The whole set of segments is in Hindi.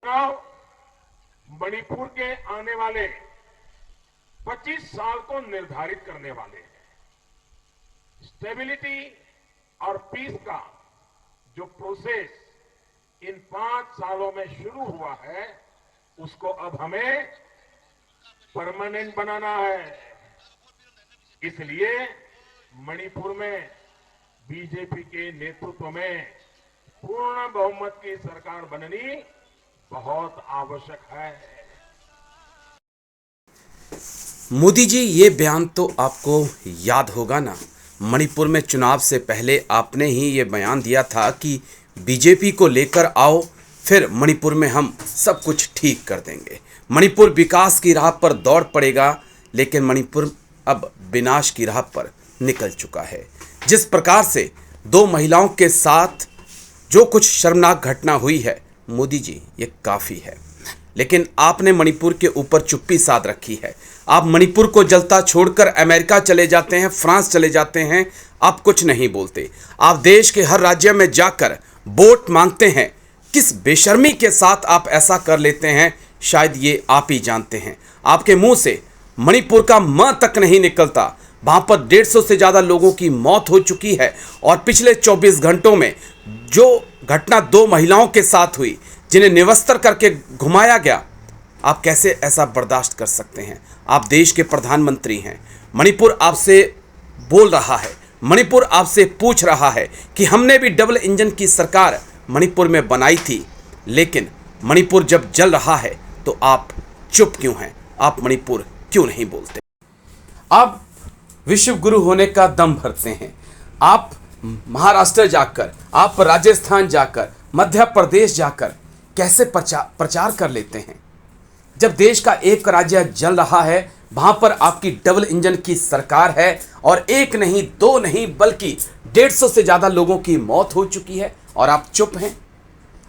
चुनाव मणिपुर के आने वाले 25 साल को निर्धारित करने वाले हैं। स्टेबिलिटी और पीस का जो प्रोसेस इन 5 सालों में शुरू हुआ है, उसको अब हमें परमानेंट बनाना है। इसलिए मणिपुर में बीजेपी के नेतृत्व में पूर्ण बहुमत की सरकार बननी बहुत आवश्यक है। मोदी जी, ये बयान तो आपको याद होगा ना, मणिपुर में चुनाव से पहले आपने ही ये बयान दिया था कि बीजेपी को लेकर आओ, फिर मणिपुर में हम सब कुछ ठीक कर देंगे। मणिपुर विकास की राह पर दौड़ पड़ेगा, लेकिन मणिपुर अब विनाश की राह पर निकल चुका है। जिस प्रकार से 2 महिलाओं के साथ जो कुछ शर्मनाक घटना हुई है, मोदी जी, ये काफ़ी है। लेकिन आपने मणिपुर के ऊपर चुप्पी साध रखी है। आप मणिपुर को जलता छोड़कर अमेरिका चले जाते हैं, फ्रांस चले जाते हैं, आप कुछ नहीं बोलते। आप देश के हर राज्य में जाकर वोट मांगते हैं। किस बेशर्मी के साथ आप ऐसा कर लेते हैं, शायद ये आप ही जानते हैं। आपके मुंह से मणिपुर का म तक नहीं निकलता। वहाँ पर 150 से ज़्यादा लोगों की मौत हो चुकी है और पिछले 24 घंटों में जो घटना 2 महिलाओं के साथ हुई, जिन्हें निवस्त्र करके घुमाया गया, आप कैसे ऐसा बर्दाश्त कर सकते हैं? आप देश के प्रधानमंत्री हैं। मणिपुर आपसे बोल रहा है, मणिपुर आपसे पूछ रहा है कि हमने भी डबल इंजन की सरकार मणिपुर में बनाई थी, लेकिन मणिपुर जब जल रहा है तो आप चुप क्यों हैं? आप मणिपुर क्यों नहीं बोलते? आप विश्व गुरु होने का दम भरते हैं। आप महाराष्ट्र जाकर, आप राजस्थान जाकर, मध्य प्रदेश जाकर कैसे प्रचार कर लेते हैं? जब देश का एक राज्य जल रहा है, वहां पर आपकी डबल इंजन की सरकार है और 1 नहीं 2 नहीं बल्कि 150 से ज़्यादा लोगों की मौत हो चुकी है और आप चुप हैं।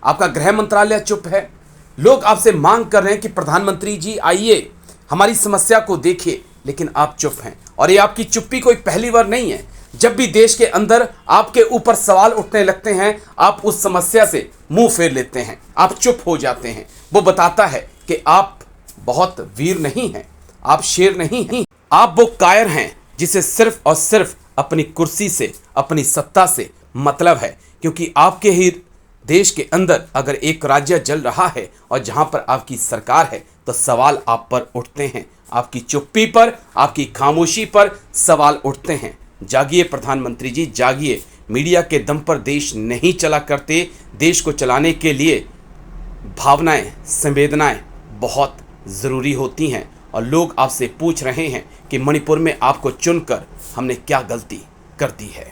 आपका गृह मंत्रालय चुप है। लोग आपसे मांग कर रहे हैं कि प्रधानमंत्री जी आइए, हमारी समस्या को देखिए, लेकिन आप चुप हैं। और ये आपकी चुप्पी कोई पहली बार नहीं है। जब भी देश के अंदर आपके ऊपर सवाल उठने लगते हैं, आप उस समस्या से मुंह फेर लेते हैं, आप चुप हो जाते हैं। वो बताता है कि आप बहुत वीर नहीं हैं, आप शेर नहीं हैं, आप वो कायर हैं जिसे सिर्फ और सिर्फ अपनी कुर्सी से, अपनी सत्ता से मतलब है। क्योंकि आपके ही देश के अंदर अगर एक राज्य जल रहा है और जहां पर आपकी सरकार है, तो सवाल आप पर उठते हैं। आपकी चुप्पी पर, आपकी खामोशी पर सवाल उठते हैं। जागिए प्रधानमंत्री जी, जागिए। मीडिया के दम पर देश नहीं चला करते। देश को चलाने के लिए भावनाएं, संवेदनाएं बहुत ज़रूरी होती हैं। और लोग आपसे पूछ रहे हैं कि मणिपुर में आपको चुनकर हमने क्या गलती कर दी है।